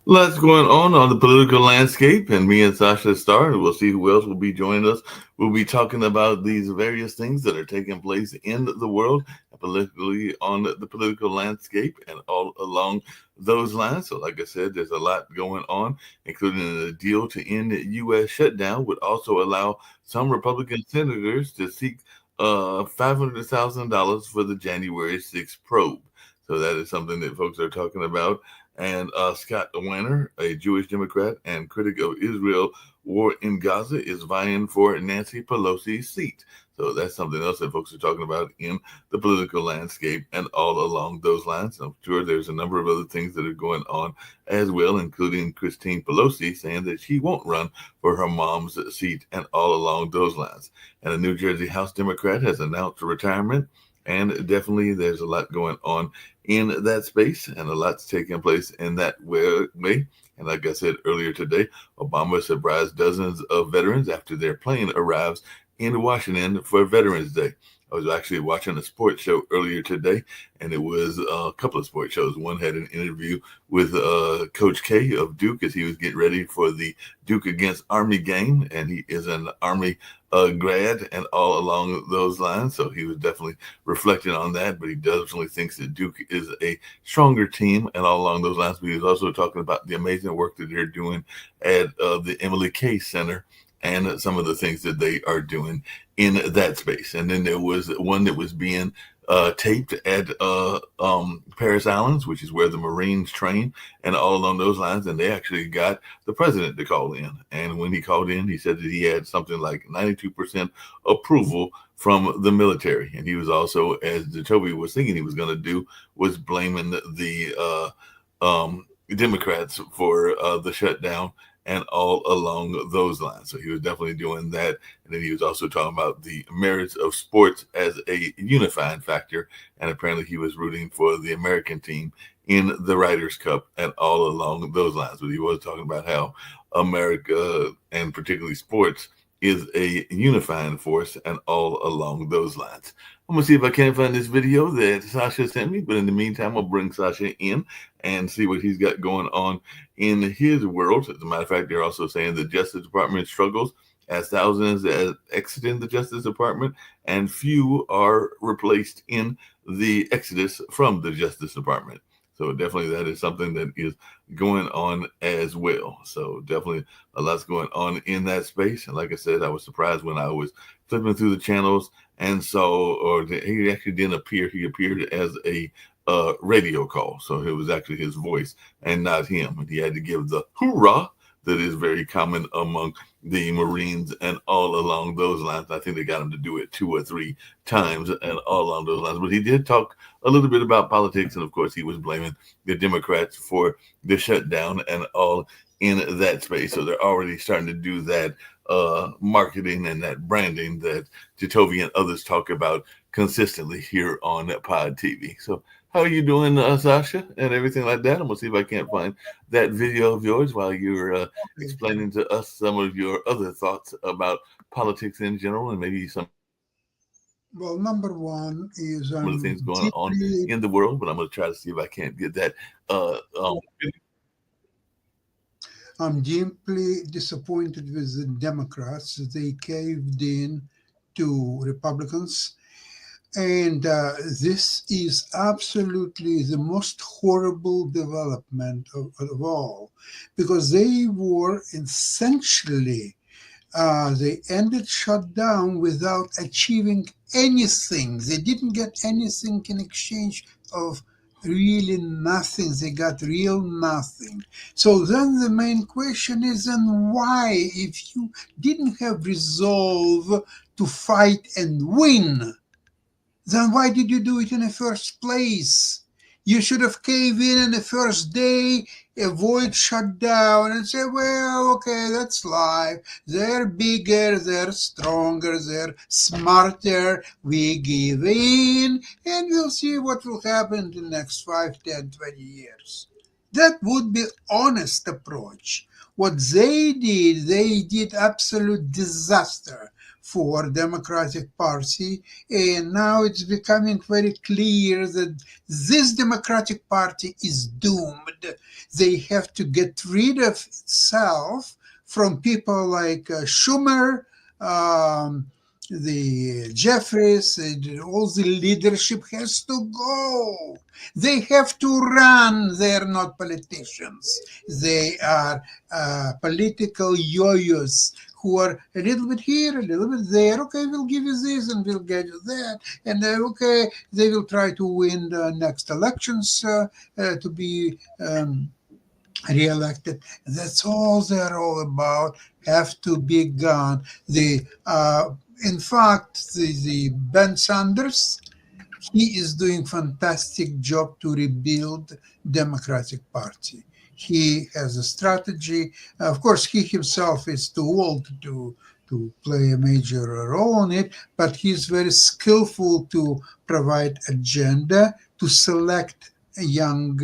Lots going on the political landscape, and me and Sasha Star, and we'll see who else will be joining us. We'll be talking about these various things that are taking place in the world, politically on the political landscape, and all along those lines. So, like I said, there's a lot going on, including a deal to end the U.S. shutdown would also allow some Republican senators to seek $500,000 for the January 6th probe. So that is something that folks are talking about. And Scott Weiner, a Jewish Democrat and critic of Israel war in Gaza, is vying for Nancy Pelosi's seat. So that's something else that folks are talking about in the political landscape and all along those lines. I'm sure there's a number of other things that are going on as well, including Christine Pelosi saying that she won't run for her mom's seat and all along those lines. And a New Jersey House Democrat has announced retirement. And definitely there's a lot going on in that space, and a lot's taking place in that way. And like I said earlier today, Obama surprised dozens of veterans after their plane arrives in Washington for Veterans Day. I was actually watching a sports show earlier today, and it was a couple of sports shows. One had an interview with Coach K of Duke as he was getting ready for the Duke against Army game, and he is an Army grad and all along those lines. So he was definitely reflecting on that, but he definitely thinks that Duke is a stronger team and all along those lines. But he was also talking about the amazing work that they're doing at the Emily K Center and some of the things that they are doing in that space. And then there was one that was being taped at Paris Islands, which is where the Marines train, and all along those lines. And they actually got the president to call in. And when he called in, he said that he had something like 92% approval from the military. And he was also, as Jacoby was thinking he was going to do, was blaming the Democrats for the shutdown and all along those lines. So he was definitely doing that. And then he was also talking about the merits of sports as a unifying factor. And apparently he was rooting for the American team in the Riders Cup and all along those lines. But he was talking about how America, and particularly sports, is a unifying force and all along those lines. I'm gonna see if I can find this video that Sasha sent me, but in the meantime, I'll bring Sasha in and see what he's got going on in his world. As a matter of fact, they're also saying the Justice Department struggles as thousands are exiting the Justice Department and few are replaced in the exodus from the Justice Department. So definitely that is something that is going on as well. So definitely a lot's going on in that space. And like I said, I was surprised when I was flipping through the channels and saw, or he actually didn't appear. He appeared as a radio call. So it was actually his voice and not him. And he had to give the hoorah that is very common among the Marines and all along those lines. I think they got him to do it 2 or 3 times and all along those lines. But he did talk a little bit about politics. And of course, he was blaming the Democrats for the shutdown and all in that space. So they're already starting to do that marketing and that branding that Jacoby and others talk about consistently here on Pod TV. So how are you doing, Sasha, and everything like that? I'm gonna see if I can't find that video of yours while you're Okay. explaining to us some of your other thoughts about politics in general, and maybe some of the things going on Well, in the number world. But I'm one going to try to is see if I can't get that. I'm deeply disappointed with the Democrats. They caved in to Republicans. And this is absolutely the most horrible development of all, because they were essentially they ended shutdown without achieving anything. They didn't get anything in exchange of really nothing. They got real nothing. So then the main question is, then why, if you didn't have resolve to fight and win, then why did you do it in the first place? You should have caved in the first day, avoid shutdown, and say, well, okay, that's life. They're bigger, they're stronger, they're smarter. We give in, and we'll see what will happen in the next 5, 10, 20 years. That would be honest approach. What they did absolute disaster for Democratic Party, and now it's becoming very clear that this Democratic Party is doomed. They have to get rid of itself from people like Schumer, the Jeffries, all the leadership has to go. They have to run. They're not politicians. They are political yo-yos who are a little bit here, a little bit there. Okay, we'll give you this and we'll get you that. And okay, they will try to win the next elections to be re-elected. That's all they're all about. Have to be gone. In fact, the Ben Sanders, he is doing fantastic job to rebuild Democratic Party. He has a strategy. Of course, he himself is too old to play a major role in it, but he's very skillful to provide agenda, to select young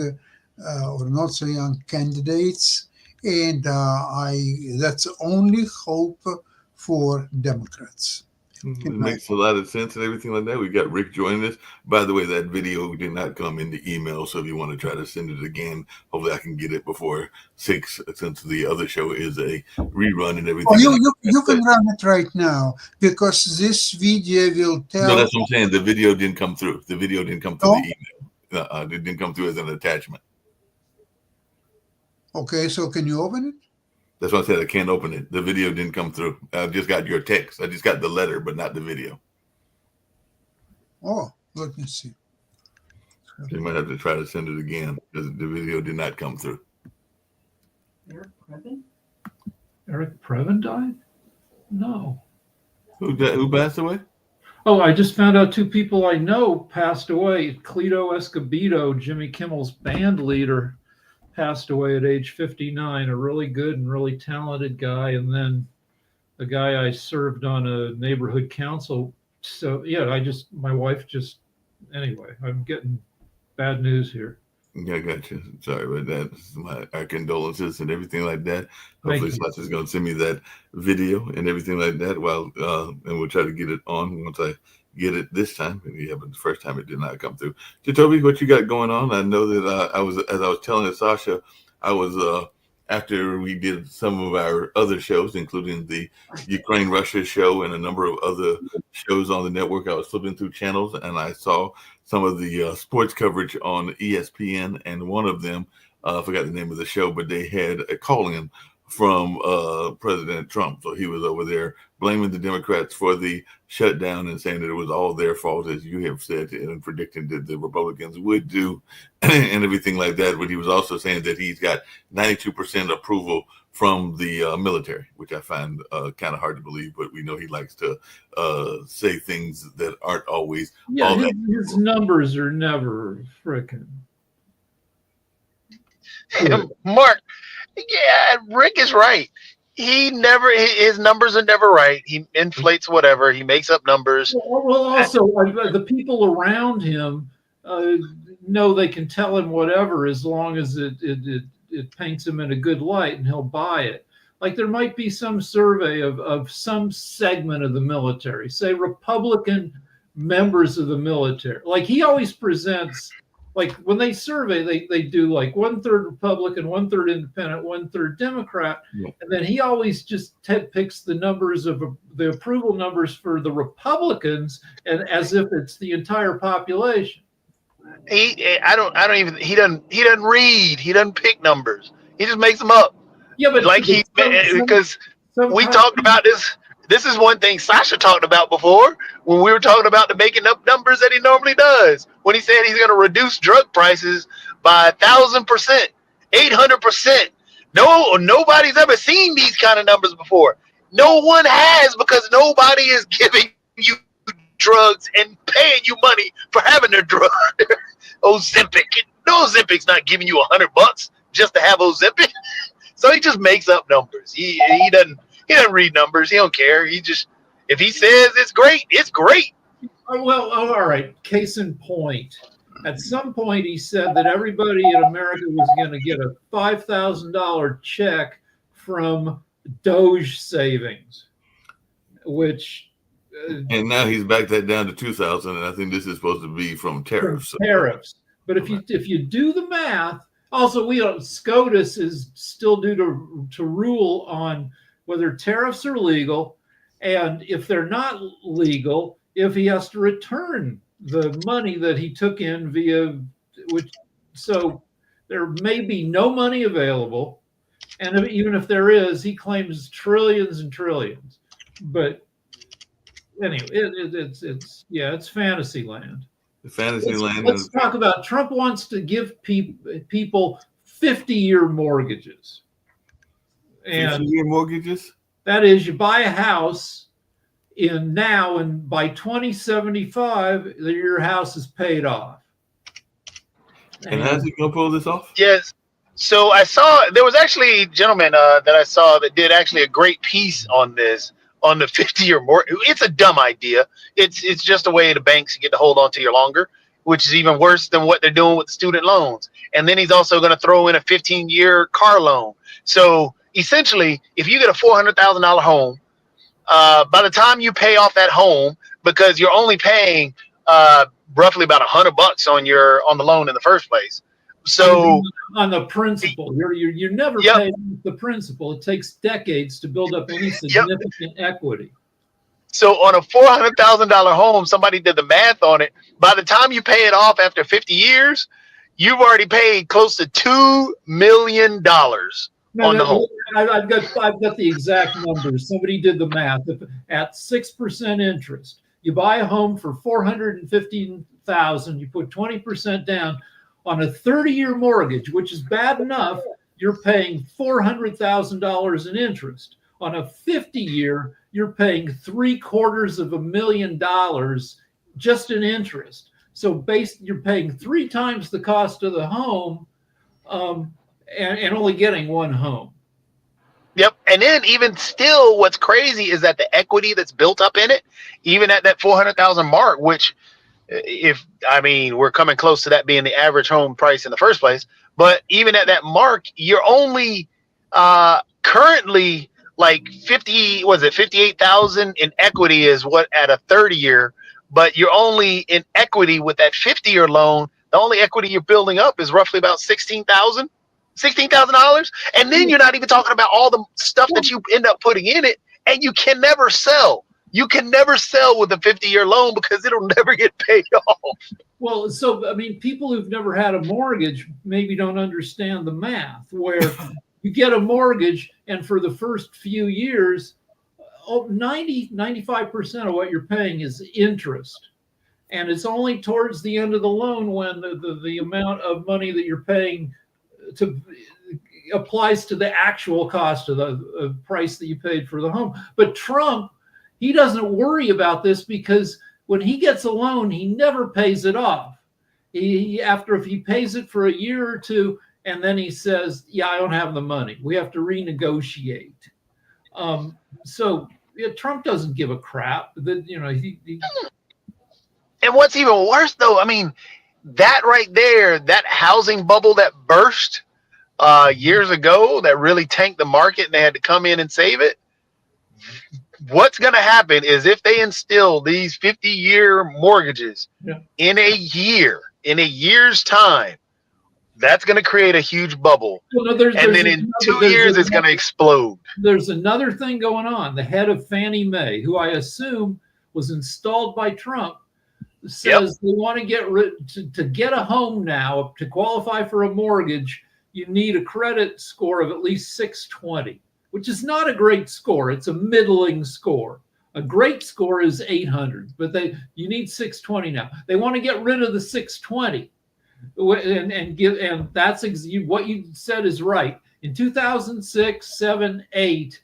or not so young candidates, and that's the only hope for Democrats. It makes a lot of sense and everything like that. We got Rick joining us. By the way, that video did not come in the email, so if you want to try to send it again, hopefully I can get it before 6, since the other show is a rerun and everything. Oh, you can run it right now, because this video will tell. No, that's what I'm saying. The video didn't come through. The video didn't come through the email. It didn't come through as an attachment. Okay, so can you open it? That's why I said I can't open it. The video didn't come through. I just got your text. I just got the letter, but not the video. Oh, let me see. You might have to try to send it again because the video did not come through. Eric Previn? Eric Previn died? No. Who passed away? Oh, I just found out 2 people I know passed away. Cleto Escobedo, Jimmy Kimmel's band leader, passed away at age 59, a really good and really talented guy. And then a guy I served on a neighborhood council. So yeah, my wife anyway, I'm getting bad news here. Yeah, I got you. Sorry about that. Our condolences and everything like that. Hopefully Sasha's going to send me that video and everything like that and we'll try to get it on once I get it this time. Yeah, but the first time it did not come through. Jacoby, what you got going on? I know that as I was telling Sasha, I was after we did some of our other shows, including the Ukraine-Russia show and a number of other shows on the network, I was flipping through channels and I saw some of the sports coverage on ESPN, and one of them, I forgot the name of the show, but they had a call-in from President Trump. So he was over there blaming the Democrats for the shutdown and saying that it was all their fault, as you have said, and predicting that the Republicans would do and everything like that. But he was also saying that he's got 92% approval from the military, which I find kind of hard to believe, but we know he likes to say things that aren't always all that. His numbers are never frickin'. Mark, yeah, Rick is right. His numbers are never right. He inflates whatever. He makes up numbers. Well, also the people around him know they can tell him whatever as long as it paints him in a good light, and he'll buy it. Like there might be some survey of some segment of the military, say Republican members of the military. Like he always presents. Like when they survey, they do like 1/3 Republican, 1/3 Independent, 1/3 Democrat, and then he always just picks the numbers of the approval numbers for the Republicans, and as if it's the entire population. He doesn't read. He doesn't pick numbers. He just makes them up. Yeah, but because we talked about this. This is one thing Sasha talked about before when we were talking about the making up numbers that he normally does. When he said he's going to reduce drug prices by 1,000%, 800%. Nobody's ever seen these kind of numbers before. No one has, because nobody is giving you drugs and paying you money for having their drug. Ozempic. No, Ozempic's not giving you $100 just to have Ozempic. So he just makes up numbers. He doesn't read numbers. He don't care. If he says it's great, it's great. Well, all right. Case in point. At some point, he said that everybody in America was going to get a $5,000 check from Doge savings. which and now he's backed that down to 2,000, and I think this is supposed to be from tariffs. Tariffs. But if you do the math, also SCOTUS is still due to rule on whether tariffs are legal, and if they're not legal, if he has to return the money that he took in so there may be no money available, and even if there is, he claims trillions and trillions. But anyway, it's fantasy land. Let's talk about Trump wants to give people 50-year mortgages. 50-year mortgages? That is, you buy a house and by 2075, your house is paid off. And how's he going to pull this off? Yes. So I saw there was actually a gentleman that I saw that did actually a great piece on this, on the 50-year mortgage. It's a dumb idea. It's just a way the banks get to hold on to you longer, which is even worse than what they're doing with the student loans. And then he's also going to throw in a 15-year car loan. So essentially, if you get a $400,000 home, by the time you pay off that home, because you're only paying roughly about $100 on the loan in the first place. So on the principal, you're never paying the principal. It takes decades to build up any significant equity. So on a $400,000 home, somebody did the math on it. By the time you pay it off after 50 years, you've already paid close to $2 million on the home. I've got the exact numbers. Somebody did the math. At 6% interest, you buy a home for $415,000. You put 20% down. On a 30-year mortgage, which is bad enough, you're paying $400,000 in interest. On a 50-year, you're paying $750,000 just in interest. So you're paying 3 times the cost of the home, and only getting one home. Yep. And then even still, what's crazy is that the equity that's built up in it, even at that 400,000 mark, which we're coming close to that being the average home price in the first place, but even at that mark, you're only currently like 58,000 in equity is what at a 30-year, but you're only in equity with that 50-year loan. The only equity you're building up is roughly about $16,000. And then you're not even talking about all the stuff that you end up putting in it, and you can never sell. You can never sell with a 50-year loan because it'll never get paid off. Well, so, people who've never had a mortgage maybe don't understand the math, where you get a mortgage and for the first few years, 95% of what you're paying is interest. And it's only towards the end of the loan when the amount of money that you're paying applies to the actual cost of the price that you paid for the home. But Trump, he doesn't worry about this because when he gets a loan, he never pays it off. If he pays it for a year or two, and then he says, I don't have the money. We have to renegotiate. Trump doesn't give a crap. And what's even worse, though, that right there, that housing bubble that burst years ago that really tanked the market and they had to come in and save it. What's going to happen is if they instill these 50-year mortgages in a year's time, that's going to create a huge bubble. Well, no, and then in 2 years, it's going to explode. There's another thing going on. The head of Fannie Mae, who I assume was installed by Trump, says they want to get a home now, to qualify for a mortgage, you need a credit score of at least 620. Which is not a great score. It's a middling score. A great score is 800, but you need 620 now. They want to get rid of the 620, and that's what you said is right. In 2006, 7, 8,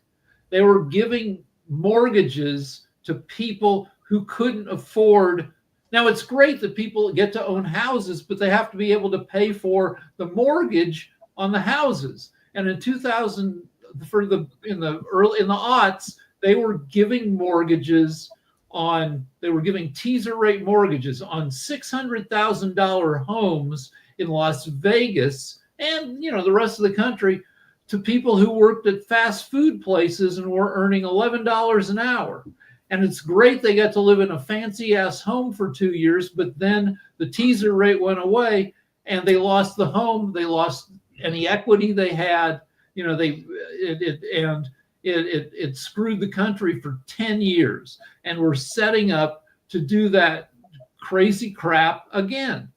they were giving mortgages to people who couldn't afford. Now it's great that people get to own houses, but they have to be able to pay for the mortgage on the houses. And in 2000. In the aughts, they were giving teaser rate mortgages on $600,000 homes in Las Vegas and the rest of the country to people who worked at fast food places and were earning $11 an hour. And it's great they got to live in a fancy ass home for 2 years, but then the teaser rate went away and they lost the home. They lost any equity they had. You know, it screwed the country for 10 years. And we're setting up to do that crazy crap again.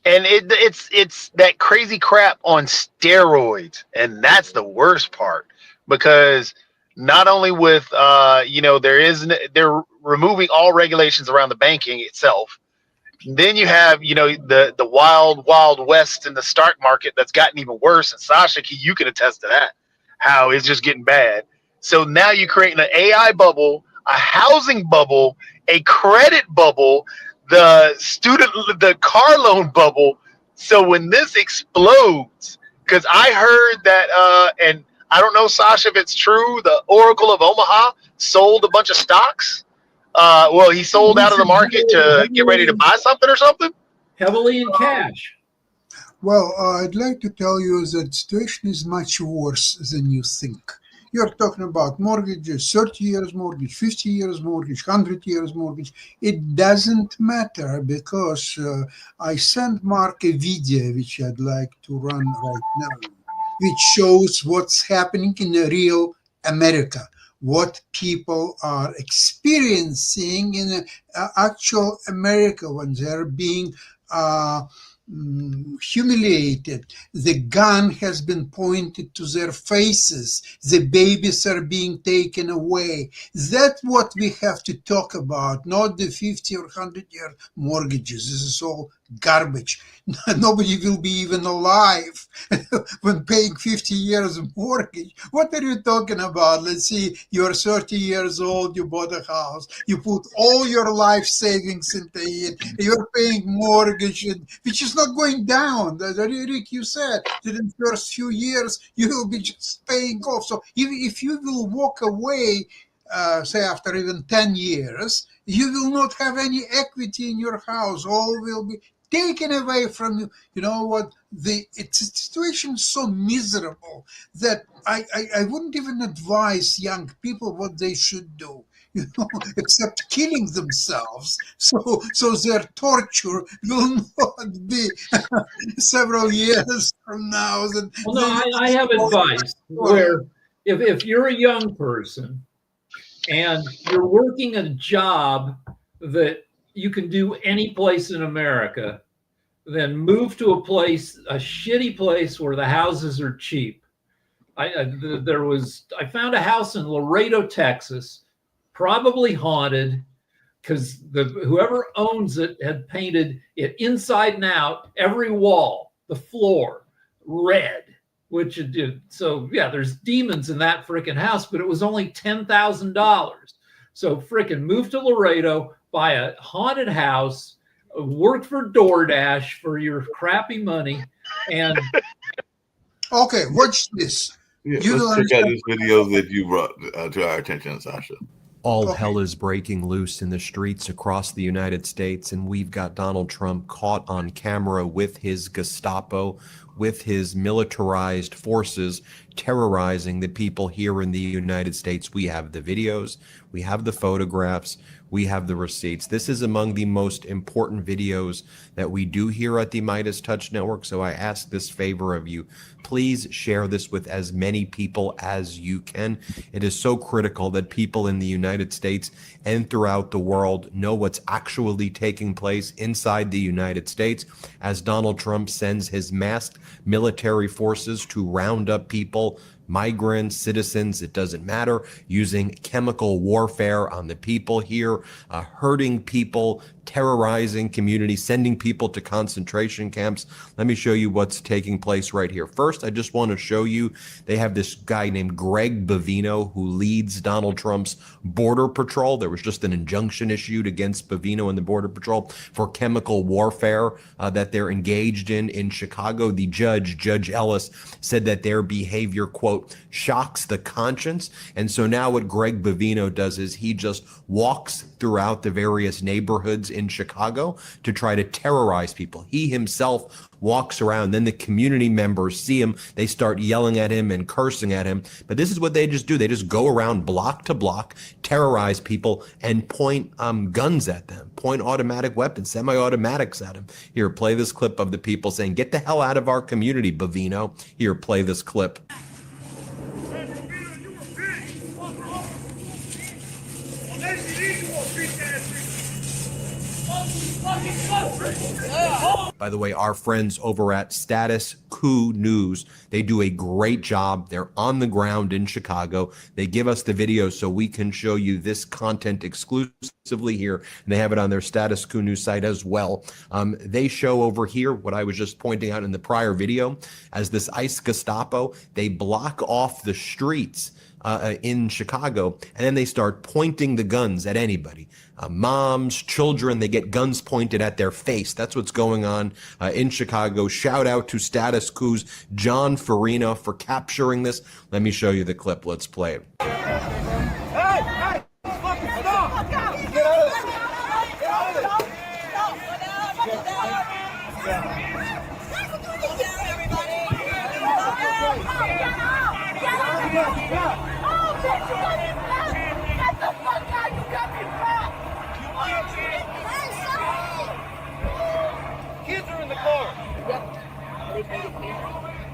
And it's that crazy crap on steroids, and that's the worst part, because not only with they're removing all regulations around the banking itself. Then you have the wild west in the stock market that's gotten even worse. And Sasha, you can attest to that, how it's just getting bad. So now you're creating an AI bubble, a housing bubble, a credit bubble, the car loan bubble. So when this explodes, because I heard that, and I don't know, Sasha, if it's true, the Oracle of Omaha sold a bunch of stocks. He sold out of the market to get ready to buy something or something. Heavily in cash. Well, I'd like to tell you that the situation is much worse than you think. You're talking about mortgages, 30 years mortgage, 50 years mortgage, 100 years mortgage. It doesn't matter, because I sent Mark a video which I'd like to run right now, which shows what's happening in the real America, what people are experiencing in actual America when they're being humiliated. The gun has been pointed to their faces. The babies are being taken away. That's what we have to talk about, not the 50 or 100-year mortgages. This is all garbage. Nobody will be even alive when paying 50 years mortgage. What are you talking about? Let's see, you're 30 years old, you bought a house, you put all your life savings into it, you're paying mortgage, which is not going down. Rick, you said that in the first few years, you will be just paying off. So if you will walk away, say after even 10 years, you will not have any equity in your house. All will be taken away from you. You know what? It's a situation so miserable that I wouldn't even advise young people what they should do, except killing themselves. So their torture will not be several years from now. I have advice where if you're a young person and you're working a job that you can do any place in America, then move to a shitty place where the houses are cheap. I found a house in Laredo, Texas, probably haunted, because whoever owns it had painted it inside and out, every wall, the floor, red, which it did. So yeah, there's demons in that freaking house, but it was only $10,000. So freaking move to Laredo, buy a haunted house, work for DoorDash for your crappy money, and okay, watch this. Yeah, let's check out this video that you brought to our attention, Sasha. All hell is breaking loose in the streets across the United States, and we've got Donald Trump caught on camera with his Gestapo, with his militarized forces terrorizing the people here in the United States. We have the videos, we have the photographs, we have the receipts. This is among the most important videos that we do here at the Midas Touch Network. So I ask this favor of you. Please share this with as many people as you can. It is so critical that people in the United States and throughout the world know what's actually taking place inside the United States as Donald Trump sends his masked military forces to round up people, migrants, citizens, it doesn't matter, using chemical warfare on the people here, hurting people, terrorizing communities, sending people to concentration camps. Let me show you what's taking place right here. First, I just want to show you, they have this guy named Greg Bovino who leads Donald Trump's Border Patrol. There was just an injunction issued against Bovino and the Border Patrol for chemical warfare that they're engaged in Chicago. The Judge Ellis, said that their behavior, quote, shocks the conscience. And so now what Greg Bovino does is he just walks throughout the various neighborhoods in Chicago to try to terrorize people. He himself walks around, then the community members see him, they start yelling at him and cursing at him. But this is what they just do. They just go around block to block, terrorize people, and point guns at them, point automatic weapons, semi-automatics at them. Here, play this clip of the people saying, "Get the hell out of our community, Bovino." Here, play this clip. By the way, our friends over at Status Coup News, they do a great job. They're on the ground in Chicago. They give us the video so we can show you this content exclusively here. And they have it on their Status Coup News site as well. They show over here what I was just pointing out in the prior video as this ICE Gestapo. They block off the streets in Chicago, and then they start pointing the guns at anybody. Moms, children, they get guns pointed at their face. That's what's going on in Chicago. Shout out to Status Coup's John Farina for capturing this. Let me show you the clip. Let's play it. Hey, fucking stop! Get out of there! Get out of there! Get the fuck out! You got me back! Kids are in the car.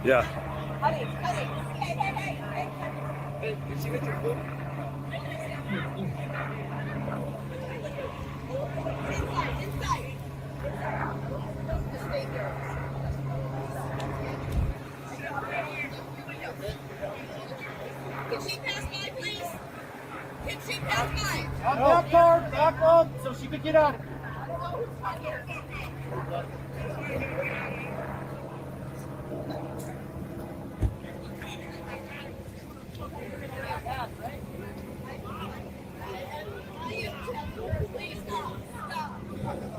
Yeah. Hey, did you get your food? Inside. Can she pass by, please? Can she pass by? Back up so she could get out. Please stop.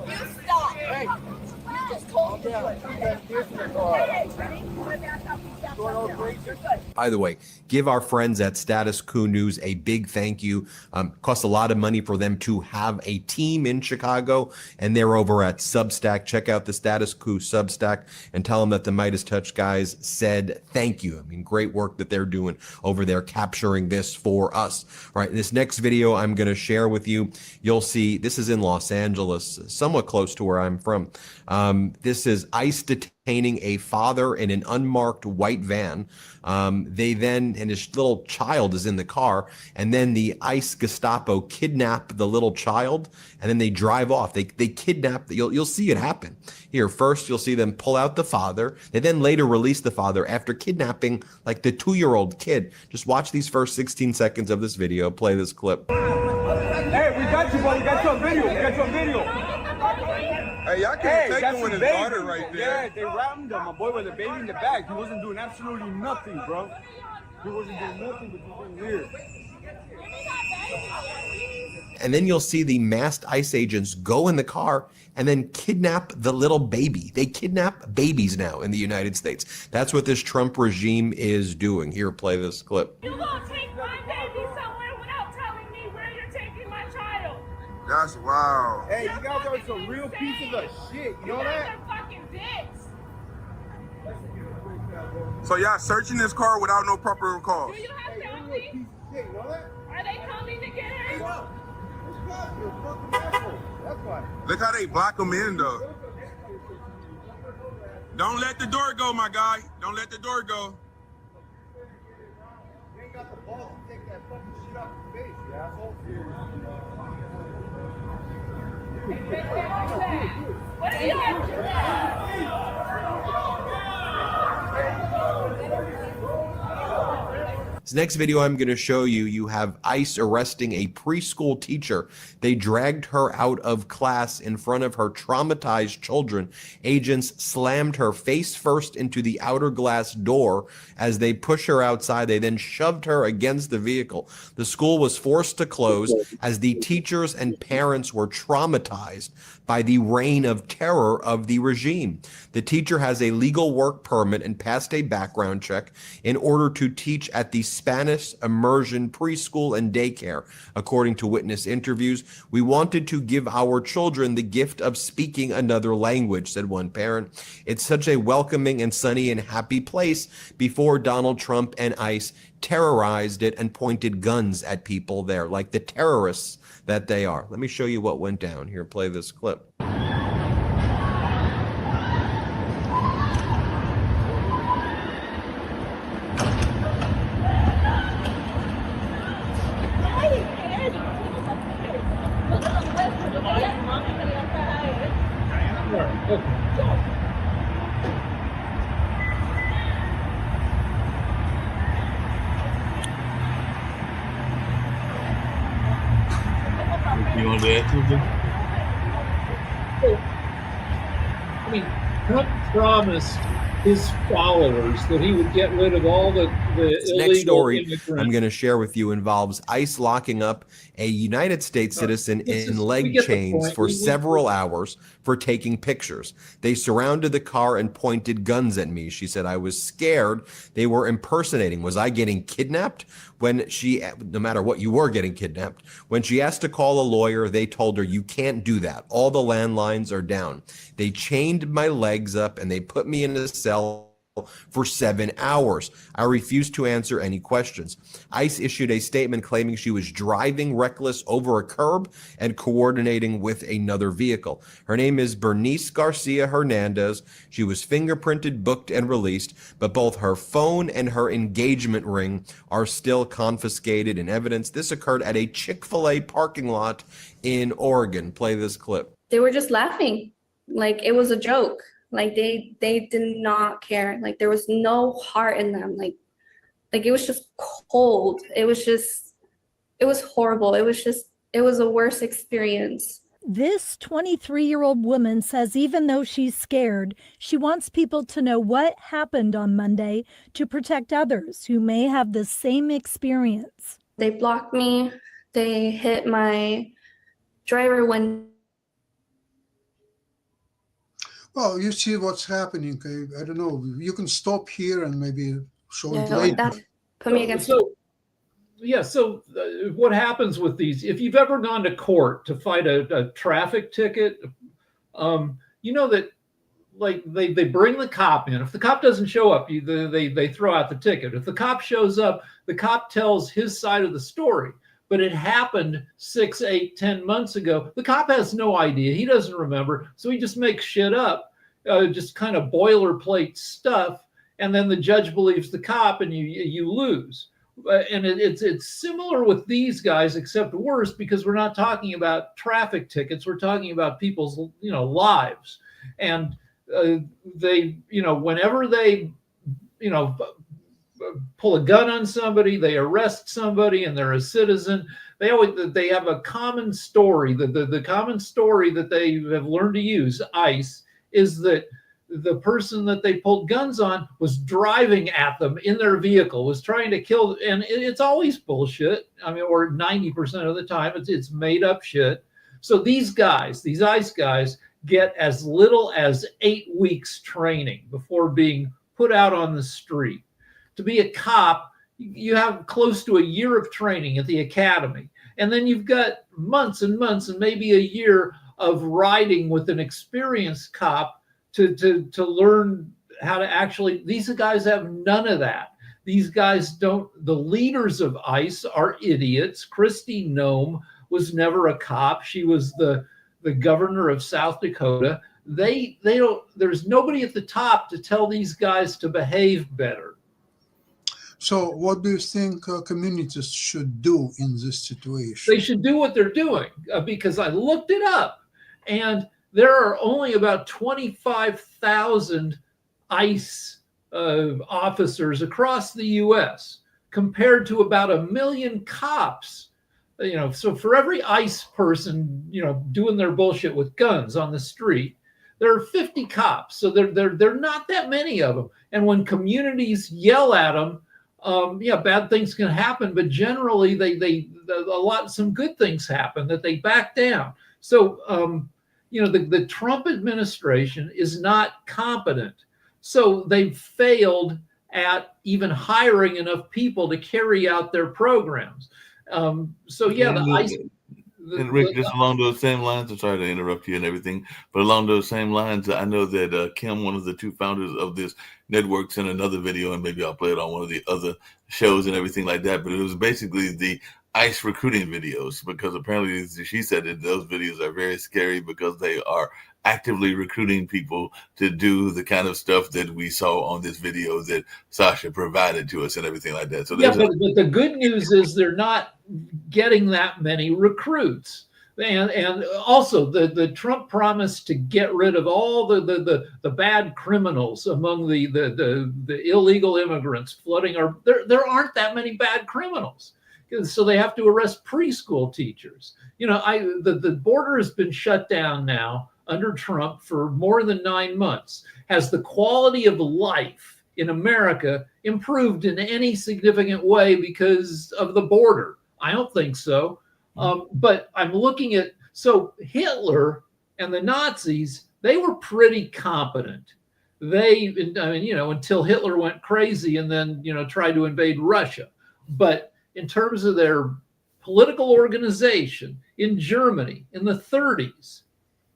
You stop. Hey. You just told me. By the way, give our friends at Status Coup News a big thank you. Costs a lot of money for them to have a team in Chicago, and they're over at Substack. Check out the Status Coup Substack and tell them that the MeidasTouch guys said thank you. I mean, great work that they're doing over there capturing this for us. All right, this next video I'm going to share with you, you'll see this is in Los Angeles, somewhat close to where I'm from. This is ICE detaining a father in an unmarked white van. They then, and his little child is in the car, and then the ICE Gestapo kidnap the little child, and then they drive off. They kidnap, you'll see it happen. Here, first you'll see them pull out the father. They then later release the father after kidnapping like the 2-year-old kid. Just watch these first 16 seconds of this video. Play this clip. Hey, we got you, buddy. We got you on video. Hey, y'all can't take him with his baby. daughter right there. Yeah, they rammed him. My boy with the baby in the back. He wasn't doing absolutely nothing, bro. He wasn't doing nothing, but he was weird. And then you'll see the masked ICE agents go in the car and then kidnap the little baby. They kidnap babies now in the United States. That's what this Trump regime is doing. Here, play this clip. You gonna take my baby somewhere without telling me where you're taking my child? That's wild. Hey, you guys are some real pieces of shit. You know that? You're fucking dicks. So y'all searching this car without no proper cause? Do you have family? Are they coming to get her? Look how they block them in though. Don't let the door go, my guy. Don't let the door go. You ain't got the balls to take that fucking shit off your face, you asshole. What do you have to This next video I'm going to show you, you have ICE arresting a preschool teacher. They dragged her out of class in front of her traumatized children. Agents slammed her face first into the outer glass door. As they push her outside, they then shoved her against the vehicle. The school was forced to close as the teachers and parents were traumatized by the reign of terror of the regime. The teacher has a legal work permit and passed a background check in order to teach at the Spanish immersion preschool and daycare. According to witness interviews, we wanted to give our children the gift of speaking another language, said one parent. It's such a welcoming and sunny and happy place before Donald Trump and ICE terrorized it and pointed guns at people there, like the terrorists that they are. Let me show you what went down. Here, play this clip. You want to add something? I mean, Trump promised his followers that he would get rid of all the illegal next story immigrants. I'm going to share with you involves ICE locking up a United States citizen in leg chains for several hours for taking pictures. They surrounded the car and pointed guns at me. She said, I was scared. They were impersonating. Was I getting kidnapped? When she, no matter what, you were getting kidnapped. When she asked to call a lawyer, they told her, you can't do that. All the landlines are down. They chained my legs up and they put me in a cell for 7 hours. I refused to answer any questions. ICE issued a statement claiming she was driving reckless over a curb and coordinating with another vehicle. Her name is Bernice Garcia Hernandez. She was fingerprinted, booked, and released, but both her phone and her engagement ring are still confiscated in evidence. This occurred at a Chick-fil-A parking lot in Oregon. Play this clip. They were just laughing like it was a joke. Like they did not care. Like there was no heart in them. Like it was just cold. It was horrible. It was a worse experience. This 23-year-old woman says even though she's scared, she wants people to know what happened on Monday to protect others who may have the same experience. They blocked me. They hit my driver window. Well, you see what's happening. Okay? I don't know. You can stop here and maybe show it later. That put me against. So what happens with these? If you've ever gone to court to fight a traffic ticket, you know that like they bring the cop in. If the cop doesn't show up, they throw out the ticket. If the cop shows up, the cop tells his side of the story. But it happened 6, 8, 10 months ago. The cop has no idea. He doesn't remember. So he just makes shit up, just kind of boilerplate stuff. And then the judge believes the cop and you lose. And it's similar with these guys, except worse, because we're not talking about traffic tickets. We're talking about people's, lives. And they, whenever they, pull a gun on somebody, they arrest somebody, and they're a citizen. They have a common story. The common story that they have learned to use, ICE, is that the person that they pulled guns on was driving at them in their vehicle, was trying to kill, and it's always bullshit. I mean, or 90% of the time, it's made up shit. So these guys, these ICE guys, get as little as 8 weeks training before being put out on the street. To be a cop, you have close to a year of training at the academy. And then you've got months and months and maybe a year of riding with an experienced cop to learn how to actually, these guys have none of that. These guys don't, the leaders of ICE are idiots. Kristi Noem was never a cop. She was the governor of South Dakota. They don't, there's nobody at the top to tell these guys to behave better. So what do you think communities should do in this situation? They should do what they're doing because I looked it up, and there are only about 25,000 ICE officers across the U.S. compared to about 1 million cops. So for every ICE person, doing their bullshit with guns on the street, there are 50 cops. So they're not that many of them. And when communities yell at them, bad things can happen, but generally some good things happen that they back down. So, the Trump administration is not competent. So they've failed at even hiring enough people to carry out their programs. So yeah, and Rick, just along those same lines, I'm sorry to interrupt you and everything, but along those same lines, I know that Kim, one of the two founders of this network, sent another video, and maybe I'll play it on one of the other shows and everything like that. But it was basically the ICE recruiting videos, because apparently she said that those videos are very scary because they are actively recruiting people to do the kind of stuff that we saw on this video that Sasha provided to us and everything like that. So yeah, but the good news is they're not getting that many recruits. And also the Trump promised to get rid of all the bad criminals among the illegal immigrants flooding our, there aren't that many bad criminals. So they have to arrest preschool teachers. You know, the border has been shut down now under Trump for more than 9 months. Has the quality of life in America improved in any significant way because of the border? I don't think so. But I'm looking at, so Hitler and the Nazis, they were pretty competent. I mean, you know, until Hitler went crazy and then, you know, tried to invade Russia. But in terms of their political organization in Germany in the 30s,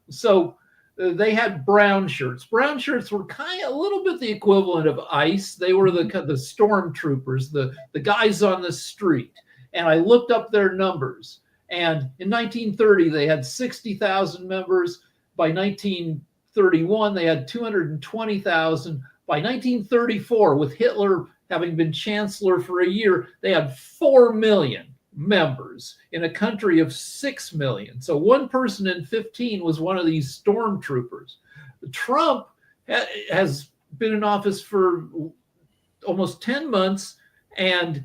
so they had brown shirts. Brown shirts were kind of a little bit the equivalent of ICE. They were the stormtroopers, the guys on the street. And I looked up their numbers. And in 1930, they had 60,000 members. By 1931, they had 220,000. By 1934, with Hitler having been chancellor for a year, they had 4 million members in a country of 6 million. So one person in 15 was one of these stormtroopers. Trump has been in office for almost 10 months, and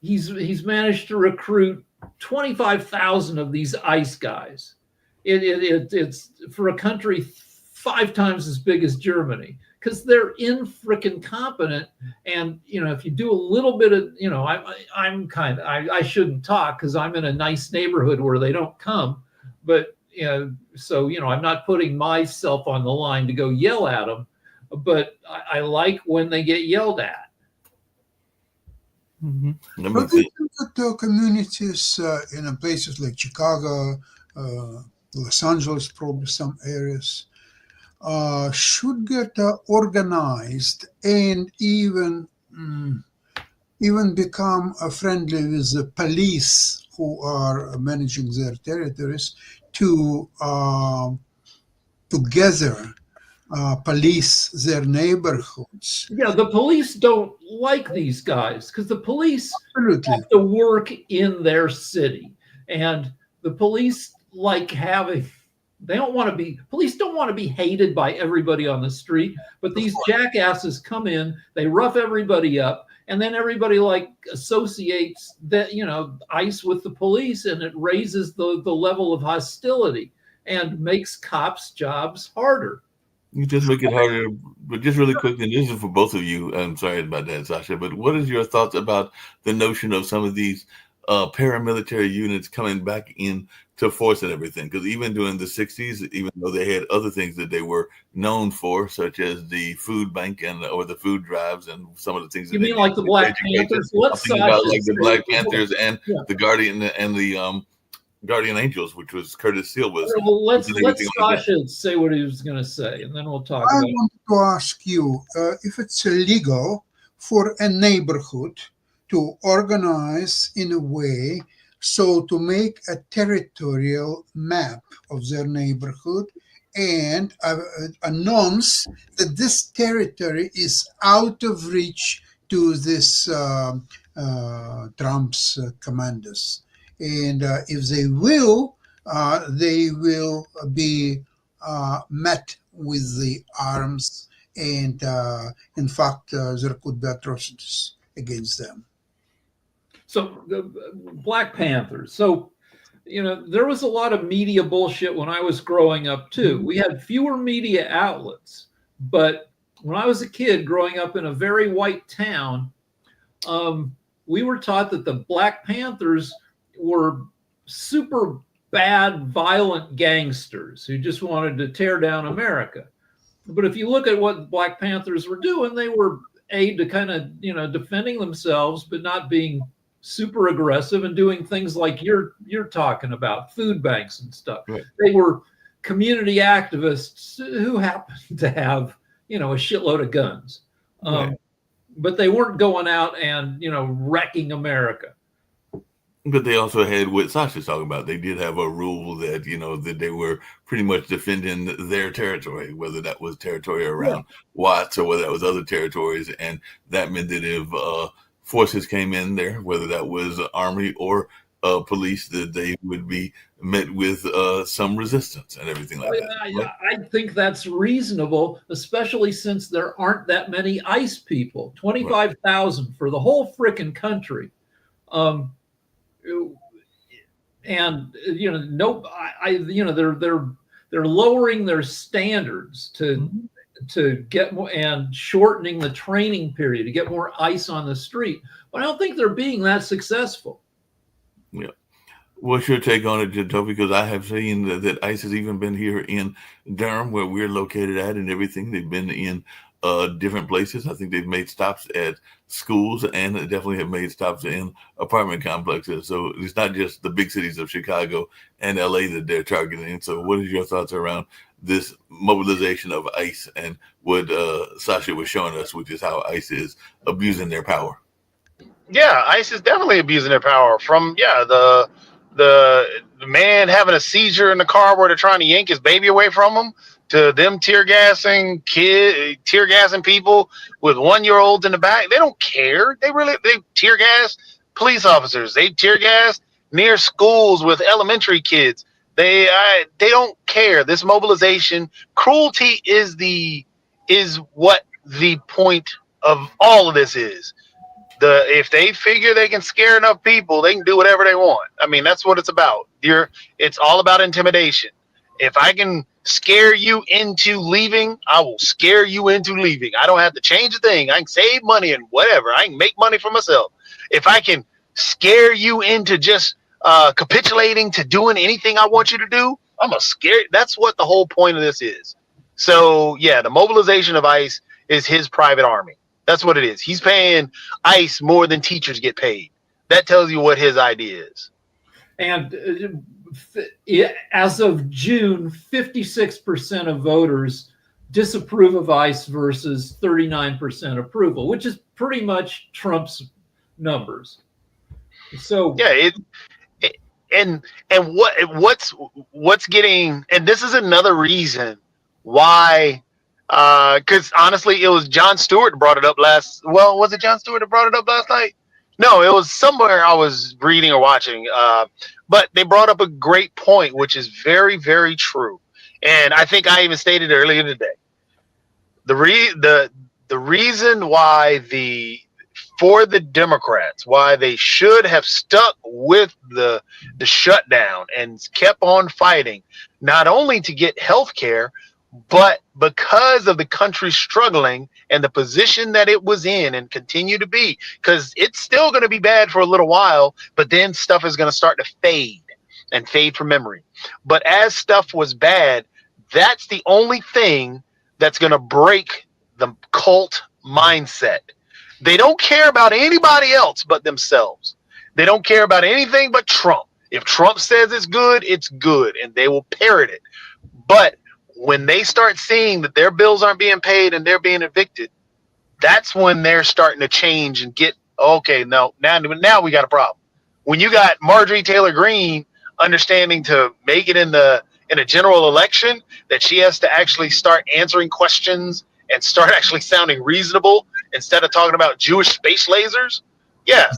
he's managed to recruit 25,000 of these ICE guys. It's for a country 5 times as big as Germany, because they're freaking competent. And, you know, if you do a little bit of, you know, I shouldn't talk because I'm in a nice neighborhood where they don't come. But, you know, so, you know, I'm not putting myself on the line to go yell at them. But I like when they get yelled at. Mm-hmm. But I think that communities in places like Chicago, Los Angeles, probably some areas, should get organized and even become friendly with the police who are managing their territories to together police their neighborhoods. Yeah, the police don't like these guys because the police Absolutely have to work in their city, and the police like having. They don't want to be, police don't want to be hated by everybody on the street, but these jackasses come in, they rough everybody up, and then everybody like associates that, you know, ICE with the police, and it raises the level of hostility and makes cops' jobs harder. You just make it harder, but just really quickly, and this is for both of you. I'm sorry about that, Sasha, but what is your thoughts about the notion of some of these paramilitary units coming back in to force and everything? Because even during the 60s, even though they had other things that they were known for, such as the food bank or the food drives and some of the things. You mean like the Black Panthers? What's about like the Black Panthers and the Guardian and the Guardian Angels, which was Curtis Seal. Well, let Sasha say what he was going to say, and then we'll talk about it. I want to ask you if it's illegal for a neighborhood to organize in a way so to make a territorial map of their neighborhood and announce that this territory is out of reach to this Trump's commanders. And if they will be met with the arms, and in fact, there could be atrocities against them. So the Black Panthers. So, you know, there was a lot of media bullshit when I was growing up too. We had fewer media outlets, but when I was a kid growing up in a very white town, we were taught that the Black Panthers were super bad, violent gangsters who just wanted to tear down America. But if you look at what Black Panthers were doing, they were aid to kind of, defending themselves, but not being super aggressive and doing things like you're talking about, food banks and stuff. Right. They were community activists who happened to have, a shitload of guns. Right. But they weren't going out and, wrecking America. But they also had what Sasha's talking about. They did have a rule that, that they were pretty much defending their territory, whether that was territory around Watts or whether that was other territories. And that meant that if forces came in there, whether that was army or police, that they would be met with some resistance and everything like that. I think that's reasonable, especially since there aren't that many ICE people. 25,000 for the whole frickin' country. And they're lowering their standards to get more and shortening the training period to get more ICE on the street. But I don't think they're being that successful. Yeah. What's your take on it, Joe? Because I have seen that ICE has even been here in Durham, where we're located at, and everything. They've been in different places. I think they've made stops at schools and definitely have made stops in apartment complexes. So it's not just the big cities of Chicago and LA that they're targeting. So what is your thoughts around this mobilization of ICE and what Sasha was showing us, which is how ICE is abusing their power? Yeah, ICE is definitely abusing their power. From the man having a seizure in the car where they're trying to yank his baby away from him, to them tear gassing people with 1-year-olds in the back. They don't care. They tear gas police officers. They tear gas near schools with elementary kids. They don't care. This mobilization, cruelty is what the point of all of this is. If they figure they can scare enough people, they can do whatever they want. I mean, that's what it's about. It's all about intimidation. If I can scare you into leaving, I will scare you into leaving. I don't have to change a thing. I can save money and whatever. I can make money for myself. If I can scare you into just capitulating to doing anything I want you to do, I'm gonna scare. That's what the whole point of this is. So yeah, the mobilization of ICE is his private army. That's what it is. He's paying ICE more than teachers get paid. That tells you what his idea is. And as of June, 56% of voters disapprove of ICE versus 39% approval, which is pretty much Trump's numbers. So yeah, what's getting, and this is another reason why. Because honestly, it was Jon Stewart brought it up was it Jon Stewart that brought it up last night? No, it was somewhere I was reading or watching. But they brought up a great point, which is very, very true. And I think I even stated earlier today. The reason why for the Democrats, why they should have stuck with the shutdown and kept on fighting, not only to get health care, but because of the country struggling and the position that it was in and continue to be, because it's still going to be bad for a little while, but then stuff is going to start to fade from memory. But as stuff was bad, that's the only thing that's going to break the cult mindset. They don't care about anybody else but themselves. They don't care about anything but Trump. If Trump says it's good, and they will parrot it. But when they start seeing that their bills aren't being paid and they're being evicted, that's when they're starting to change and get, okay, no, now we got a problem. When you got Marjorie Taylor Greene understanding to make it in a general election, that she has to actually start answering questions and start actually sounding reasonable instead of talking about Jewish space lasers, yeah,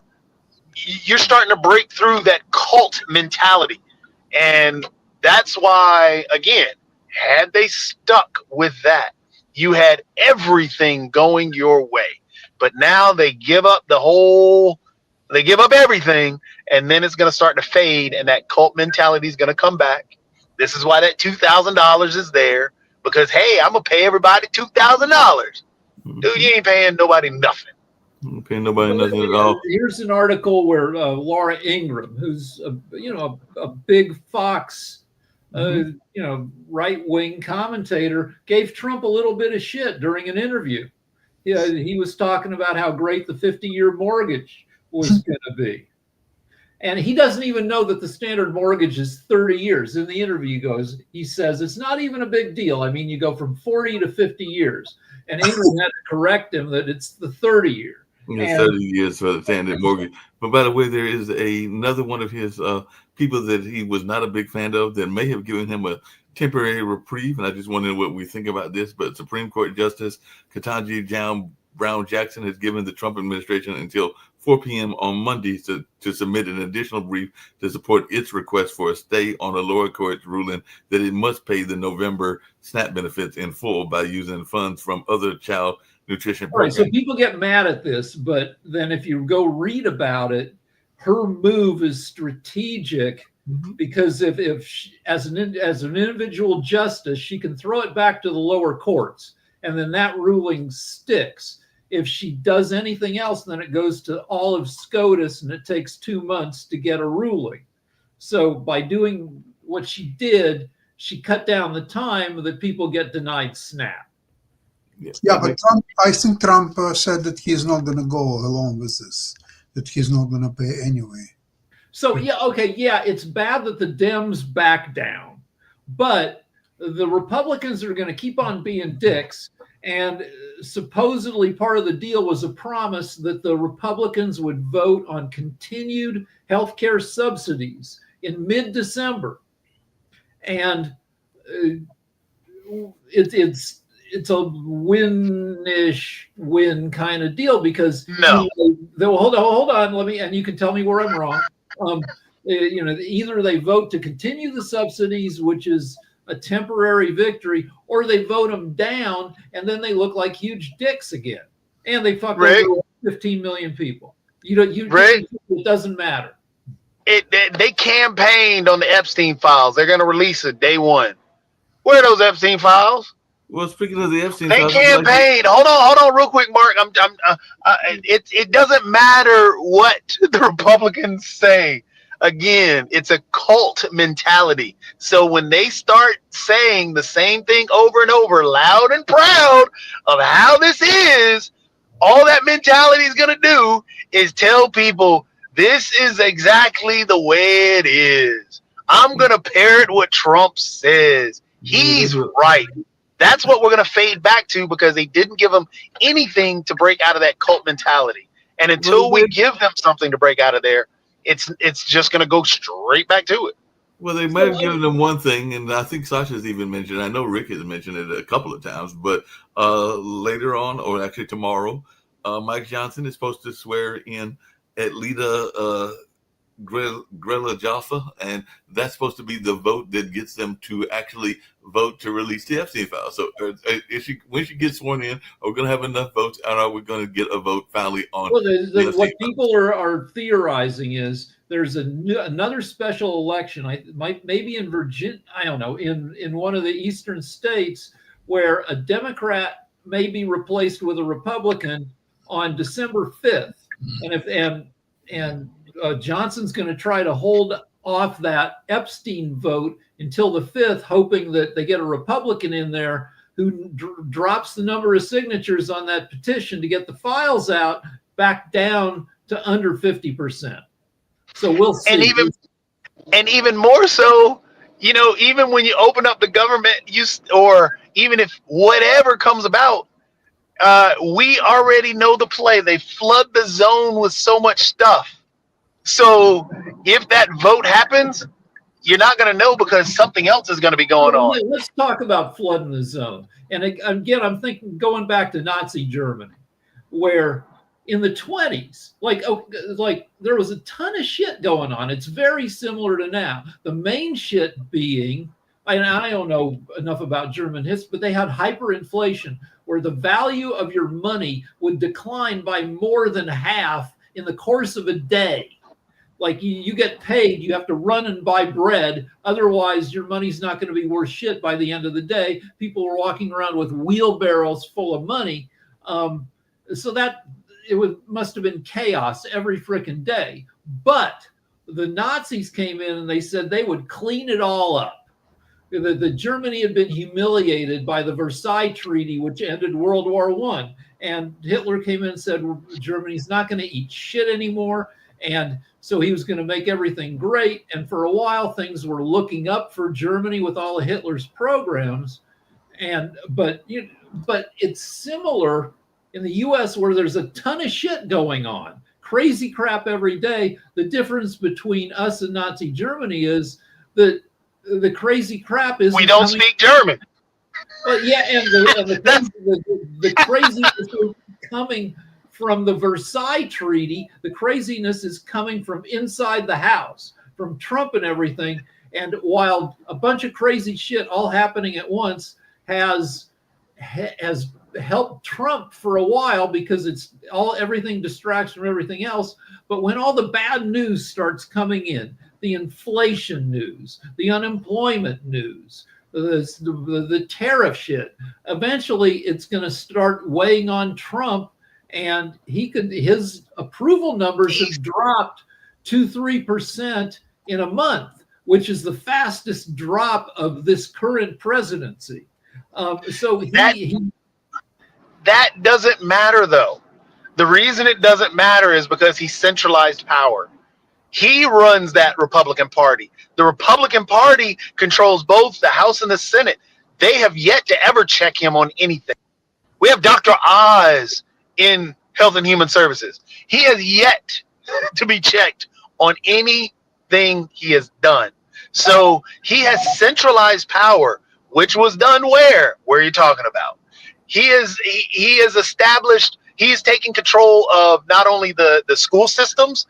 you're starting to break through that cult mentality. And that's why, again, had they stuck with that, you had everything going your way. But now they give up everything, and then it's going to start to fade, and that cult mentality is going to come back. This is why that $2,000 is there, because, hey, I'm going to pay everybody $2,000. Dude, you ain't paying nobody nothing. Okay, nobody nothing at all. Here's an article where Laura Ingraham, who's a big Fox right-wing commentator, gave Trump a little bit of shit during an interview. He was talking about how great the 50-year mortgage was going to be. And he doesn't even know that the standard mortgage is 30 years. In the interview, he says, it's not even a big deal. I mean, you go from 40 to 50 years. And Ingram had to correct him that it's the 30 year. Yeah, 30 years for the standard mortgage. But by the way, there is another one of his people that he was not a big fan of that may have given him a temporary reprieve. And I just wonder what we think about this. But Supreme Court Justice Ketanji Brown Jackson has given the Trump administration until 4 p.m. on Monday to submit an additional brief to support its request for a stay on a lower court's ruling that it must pay the November SNAP benefits in full by using funds from other child nutrition programs. Right, so people get mad at this, but then if you go read about it, her move is strategic because if she, as an individual justice, she can throw it back to the lower courts, and then that ruling sticks. If she does anything else, then it goes to all of SCOTUS, and it takes 2 months to get a ruling. So by doing what she did, she cut down the time that people get denied SNAP. Yeah, but I think Trump said that he's not going to go along with this, that he's not going to pay anyway. So, it's bad that the Dems back down, but the Republicans are going to keep on being dicks. And supposedly part of the deal was a promise that the Republicans would vote on continued health care subsidies in mid-December. And it's a win-ish win kind of deal because hold on, let me, and you can tell me where I'm wrong. Either they vote to continue the subsidies, which is a temporary victory, or they vote them down and then they look like huge dicks again, and they fuck over 15 million people. It doesn't matter. They campaigned on the Epstein files. They're going to release it day one. Where are those Epstein files? Well, speaking of the Epstein they files, campaigned. Hold on, real quick, Mark. It doesn't matter what the Republicans say. Again, it's a cult mentality. So when they start saying the same thing over and over, loud and proud of how this is, all that mentality is going to do is tell people this is exactly the way it is. I'm going to parrot what Trump says. He's right. That's what we're going to fade back to because they didn't give them anything to break out of that cult mentality. And until we give them something to break out of there, it's just going to go straight back to it. Well, they might have given them one thing, and I think Sasha's even mentioned, I know Rick has mentioned it a couple of times, but later on, or actually tomorrow, Mike Johnson is supposed to swear in Atleta Grella Jaffa, and that's supposed to be the vote that gets them to actually vote to release the Epstein file. So when she gets sworn in, are we going to have enough votes, and are we going to get a vote finally on what people are theorizing is there's another special election, maybe in Virginia, I don't know, in one of the eastern states where a Democrat may be replaced with a Republican on December 5th. And Johnson's going to try to hold off that Epstein vote until the 5th, hoping that they get a Republican in there who drops the number of signatures on that petition to get the files out back down to under 50%. So we'll see. And even more so, even when you open up the government, or even if whatever comes about, we already know the play. They flood the zone with so much stuff. So if that vote happens, you're not going to know because something else is going to be going on. Let's talk about flooding the zone. And again, I'm thinking going back to Nazi Germany, where in the 20s, like there was a ton of shit going on. It's very similar to now. The main shit being, and I don't know enough about German history, but they had hyperinflation where the value of your money would decline by more than half in the course of a day. Like you get paid, you have to run and buy bread. Otherwise, your money's not going to be worth shit by the end of the day. People were walking around with wheelbarrows full of money. So that must have been chaos every freaking day. But the Nazis came in and they said they would clean it all up. the Germany had been humiliated by the Versailles Treaty, which ended World War I. And Hitler came in and said, Germany's not going to eat shit anymore. And so he was going to make everything great. And for a while, things were looking up for Germany with all of Hitler's programs. But it's similar in the US where there's a ton of shit going on, crazy crap every day. The difference between us and Nazi Germany is that the crazy crap is we don't speak German. But yeah, and the craziness is coming from the Versailles Treaty. The craziness is coming from inside the house, from Trump and everything. And while a bunch of crazy shit all happening at once has helped Trump for a while because everything distracts from everything else. But when all the bad news starts coming in, the inflation news, the unemployment news, the tariff shit, eventually it's going to start weighing on Trump, and his approval numbers have dropped 2-3% in a month, which is the fastest drop of this current presidency. That doesn't matter, though. The reason it doesn't matter is because he centralized power. He runs that Republican Party. The Republican Party controls both the House and the Senate. They have yet to ever check him on anything. We have Dr. Oz in Health and Human Services. He has yet to be checked on anything he has done. So he has centralized power, which was done where? Where are you talking about? He is established, he is taking control of not only the school systems,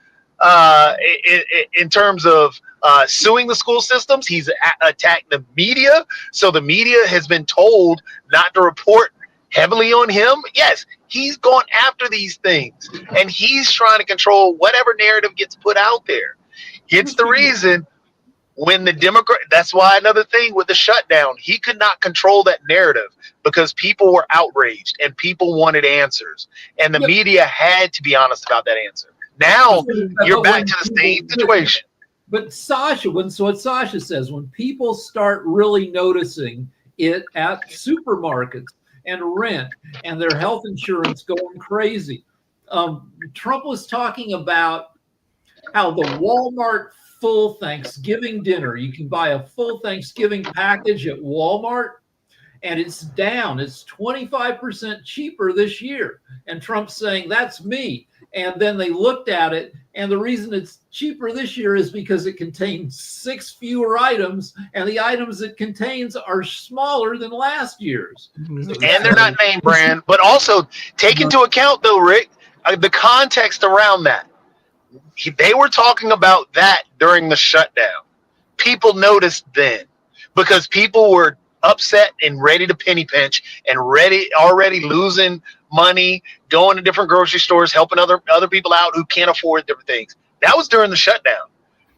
in terms of suing the school systems. He's attacked the media. So the media has been told not to report heavily on him. Yes, he's gone after these things, and he's trying to control whatever narrative gets put out there. It's the reason when the Democrat, that's why another thing with the shutdown, he could not control that narrative because people were outraged and people wanted answers, and the media had to be honest about that answer. Now you're back to the same situation. But what Sasha says, when people start really noticing it at supermarkets and rent and their health insurance going crazy, Trump was talking about how the Walmart full Thanksgiving dinner, you can buy a full Thanksgiving package at Walmart, and it's down. It's 25% cheaper this year. And Trump's saying, that's me. And then they looked at it, and the reason it's cheaper this year is because it contains 6 fewer items, and the items it contains are smaller than last year's. And they're not name brand, but also take into account, though, Rick, the context around that. They were talking about that during the shutdown. People noticed then because people were upset and ready to penny pinch and already losing money, going to different grocery stores, helping other people out who can't afford different things. That was during the shutdown.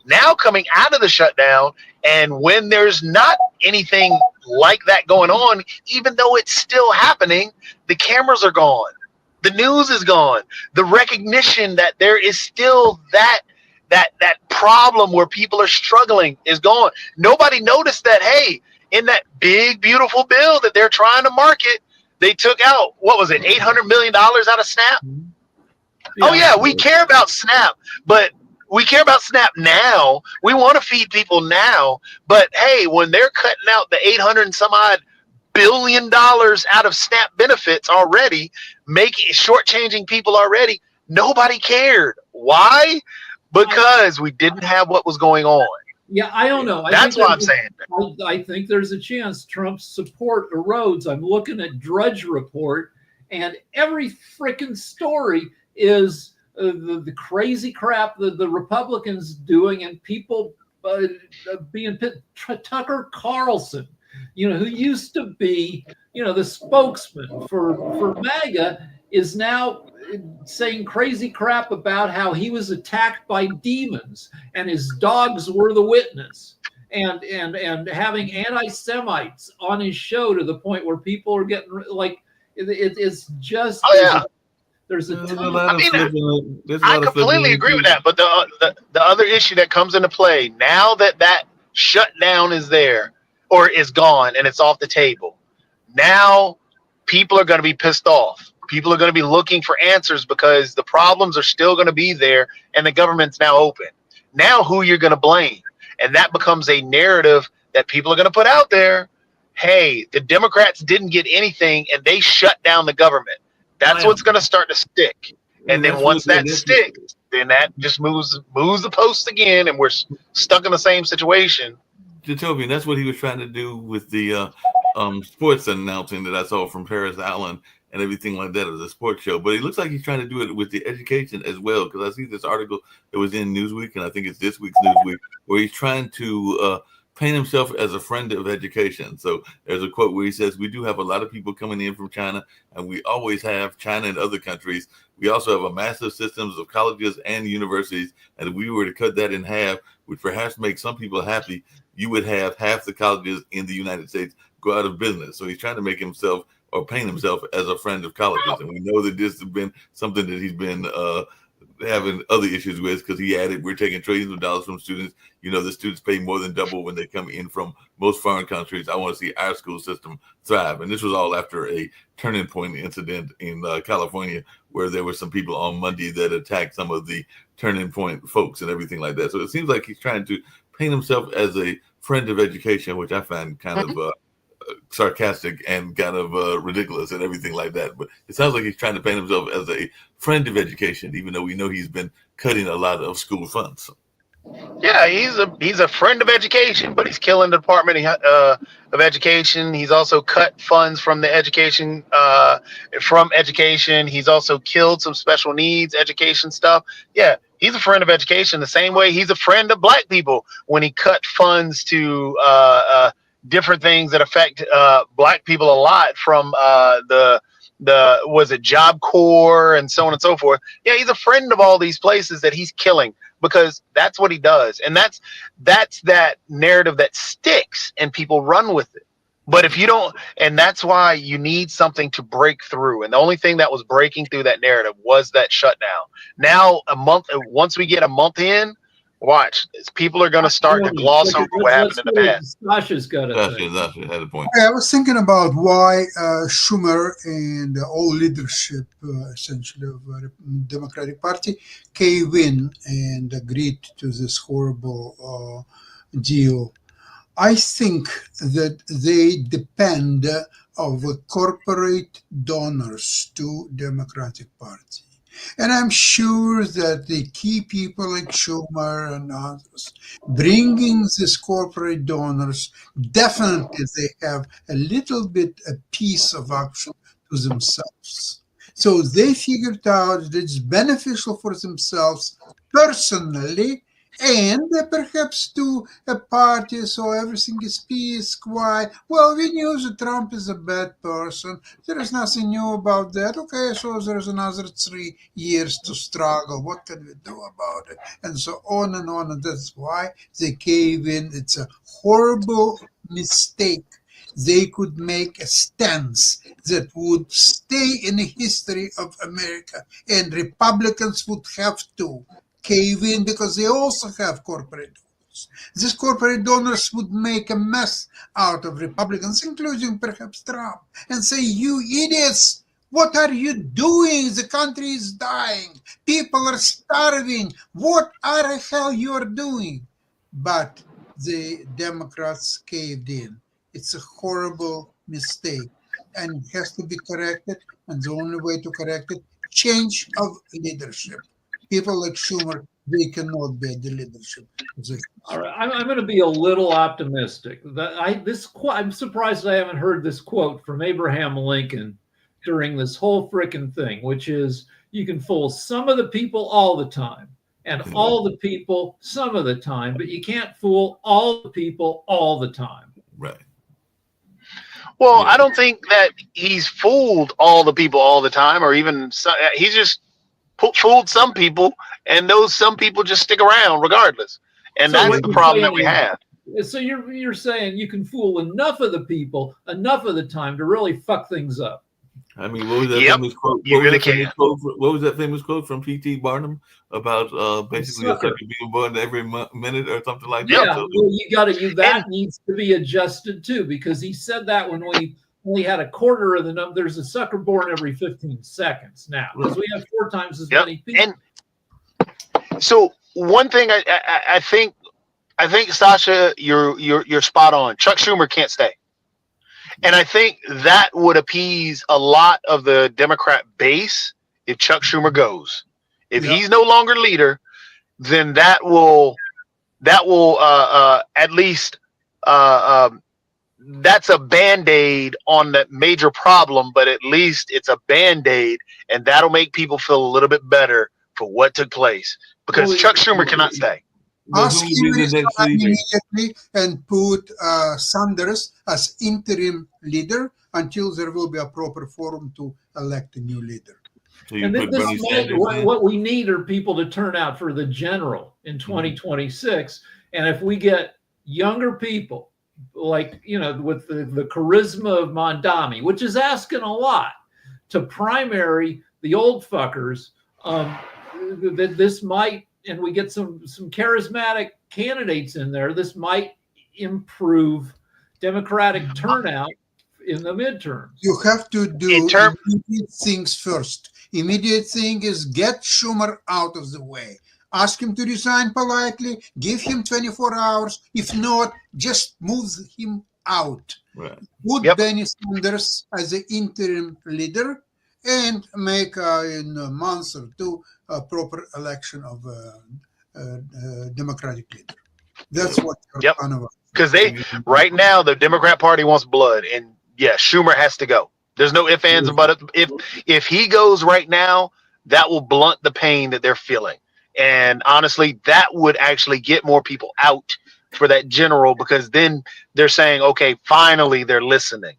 Now coming out of the shutdown, and when there's not anything like that going on, even though it's still happening, the cameras are gone. The news is gone. The recognition that there is still that problem where people are struggling is gone. Nobody noticed that, hey, in that big, beautiful bill that they're trying to market, they took out, what was it, $800 million out of SNAP? Yeah. Oh, yeah, we care about SNAP, but we care about SNAP now. We want to feed people now. But, hey, when they're cutting out the 800 and some odd billion dollars out of SNAP benefits already, shortchanging people already, nobody cared. Why? Because we didn't have what was going on. Yeah, I don't know. That's what I'm saying. I think there's a chance Trump's support erodes. I'm looking at Drudge Report, and every freaking story is the crazy crap that the Republicans doing, and people being Tucker Carlson, who used to be, the spokesman for MAGA, is now saying crazy crap about how he was attacked by demons and his dogs were the witness, and having anti-Semites on his show to the point where people are getting like it's just there's a ton I completely agree with that, but the other issue that comes into play now that shutdown is there, or is gone and it's off the table. Now people are going to be pissed off. People are going to be looking for answers because the problems are still going to be there and the government's now open. Now who you're going to blame? And that becomes a narrative that people are going to put out there. Hey, the Democrats didn't get anything and they shut down the government. That's what's going to start to stick. And then once that sticks, then that just moves the post again, and we're stuck in the same situation. Jatovian, that's what he was trying to do with the sports announcing that I saw from Paris Allen and everything like that. It was a sports show, but it looks like he's trying to do it with the education as well, because I see this article that was in Newsweek, and I think it's this week's Newsweek, where he's trying to paint himself as a friend of education. So there's a quote where he says, "We do have a lot of people coming in from China, and we always have China and other countries. We also have a massive systems of colleges and universities, and if we were to cut that in half, which perhaps makes some people happy, you would have half the colleges in the United States go out of business." So he's trying to make himself or paint himself as a friend of colleges. And we know that this has been something that he's been having other issues with, because he added, we're taking trillions of dollars from students. You know, the students pay more than double when they come in from most foreign countries. I want to see our school system thrive. And this was all after a turning point incident in California, where there were some people on Monday that attacked some of the turning point folks and everything like that. So it seems like he's trying to paint himself as a friend of education, which I find kind of sarcastic and kind of ridiculous and everything like that. But it sounds like he's trying to paint himself as a friend of education, even though we know he's been cutting a lot of school funds. Yeah, he's a friend of education, but he's killing the Department of Education. He's also cut funds from the education He's also killed some special needs education stuff. Yeah, he's a friend of education the same way he's a friend of Black people when he cut funds to different things that affect Black people a lot, from was it Job Corps and so on and so forth. Yeah, he's a friend of all these places that he's killing, because that's what he does. And that's that narrative that sticks and people run with it. But if you don't, and that's why you need something to break through. And the only thing that was breaking through that narrative was that shutdown. Now, once we get a month in, watch, people are going to start to gloss over what happened in the past. Sasha's got it. Sasha had a point. I was thinking about why Schumer and all leadership, essentially, of the Democratic Party caved in and agreed to this horrible deal. I think that they depend on corporate donors to Democratic Party. And I'm sure that the key people like Schumer and others, bringing these corporate donors, definitely they have a little bit a piece of action to themselves. So they figured out that it's beneficial for themselves personally, and perhaps to a party, so everything is peace, quiet. Well, we knew that Trump is a bad person. There is nothing new about that. Okay, so there's another 3 years to struggle. What can we do about it? And so on and on. And that's why they cave in. It's a horrible mistake. They could make a stance that would stay in the history of America, and Republicans would have to cave in, because they also have corporate donors. These corporate donors would make a mess out of Republicans, including perhaps Trump, and say, "You idiots, what are you doing? The country is dying. People are starving. What are the hell you're doing?" But the Democrats caved in. It's a horrible mistake, and it has to be corrected. And the only way to correct it, change of leadership. People like Schumer, they cannot be the leadership position. All right, I'm going to be a little optimistic. I'm surprised I haven't heard this quote from Abraham Lincoln during this whole frickin' thing, which is, you can fool some of the people all the time, and all the people some of the time, but you can't fool all the people all the time. Right. Well, I don't think that he's fooled all the people all the time, or even he's just fooled some people, and those some people just stick around regardless. And so that's the problem that we have. So you're saying you can fool enough of the people enough of the time to really fuck things up. I mean, what was that Yep, famous quote? you really can. What was that famous quote from P.T. Barnum about basically a Sucker. sucker being born every minute or something like Yeah, that? So, well, that needs to be adjusted too, because he said that when we only had a quarter of the number. There's a sucker born every 15 seconds now, because we have 4 times as many people. And so one thing I think Sasha, you're spot on. Chuck Schumer can't stay. And I think that would appease a lot of the Democrat base if Chuck Schumer goes. If he's no longer leader, then that will at least that's a Band-Aid on that major problem, but at least it's a Band-Aid, and that'll make people feel a little bit better for what took place, because Chuck Schumer cannot stay. Ask him to resign immediately and put Sanders as interim leader until there will be a proper forum to elect a new leader. So And then what we need are people to turn out for the general in 2026. And if we get younger people, like, with the charisma of Mondami, which is asking a lot, to primary the old fuckers, that this might, and we get some charismatic candidates in there, this might improve Democratic turnout in the midterms. You have to do immediate things first. Immediate thing is get Schumer out of the way. Ask him to resign politely. Give him 24 hours. If not, just move him out. Right. Put Bernie Sanders as the interim leader and make in a month or two a proper election of a Democratic leader. That's what you're kind of. Because right now the Democrat Party wants blood, and Schumer has to go. There's no ifs, ands, but if he goes right now, that will blunt the pain that they're feeling. And honestly, that would actually get more people out for that general, because then they're saying, okay, finally they're listening.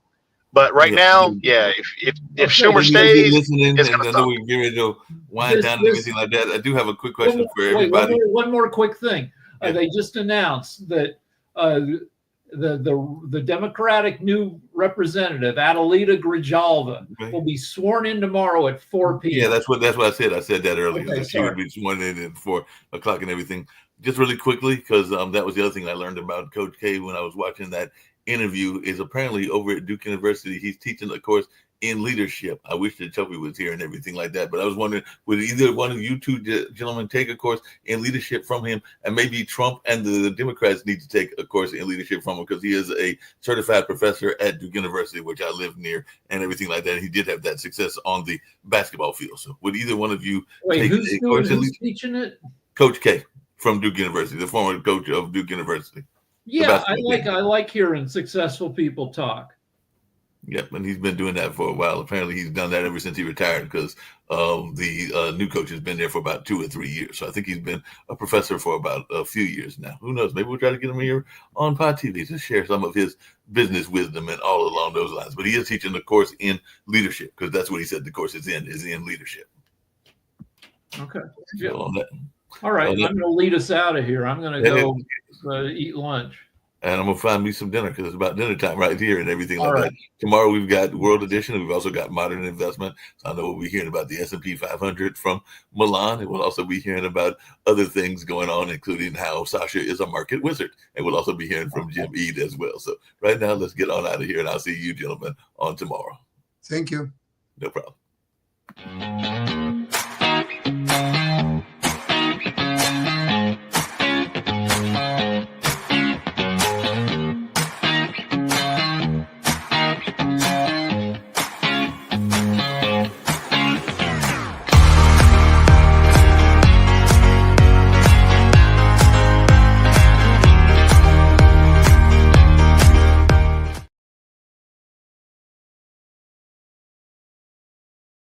But right now, if Schumer stays, it's going to stop. We get ready to wind down and everything like that. I do have a quick question for everybody. One more quick thing. They just announced that the Democratic new representative, Adelita Grijalva, will be sworn in tomorrow at 4 p.m. Yeah, that's what I said. I said that earlier. Okay, she would be sworn in at 4 o'clock and everything. Just really quickly, because that was the other thing I learned about Coach K when I was watching that interview, is apparently over at Duke University, he's teaching a course in leadership. I wish that Chubby was here and everything like that, but I was wondering, would either one of you two gentlemen take a course in leadership from him? And maybe Trump and the Democrats need to take a course in leadership from him, because he is a certified professor at Duke University, which I live near, and everything like that. He did have that success on the basketball field. So would either one of you take a course in leadership? Teaching it? Coach K from Duke University, the former coach of Duke University. Yeah, I like hearing successful people talk. Yep, and he's been doing that for a while. Apparently, he's done that ever since he retired, because the new coach has been there for about 2 or 3 years. So I think he's been a professor for about a few years now. Who knows? Maybe we'll try to get him here on Pod TV to share some of his business wisdom and all along those lines. But he is teaching the course in leadership, because that's what he said the course is in leadership. Okay. So all right, I'm going to lead us out of here. I'm going to go eat lunch. And I'm going to find me some dinner, because it's about dinner time right here and everything like All right. that. Tomorrow we've got World Edition. We've also got Modern Investment. So I know we'll be hearing about the S&P 500 from Milan. And we'll also be hearing about other things going on, including how Sasha is a market wizard. And we'll also be hearing from Jim Eade as well. So right now, let's get on out of here, and I'll see you gentlemen on tomorrow. Thank you. No problem.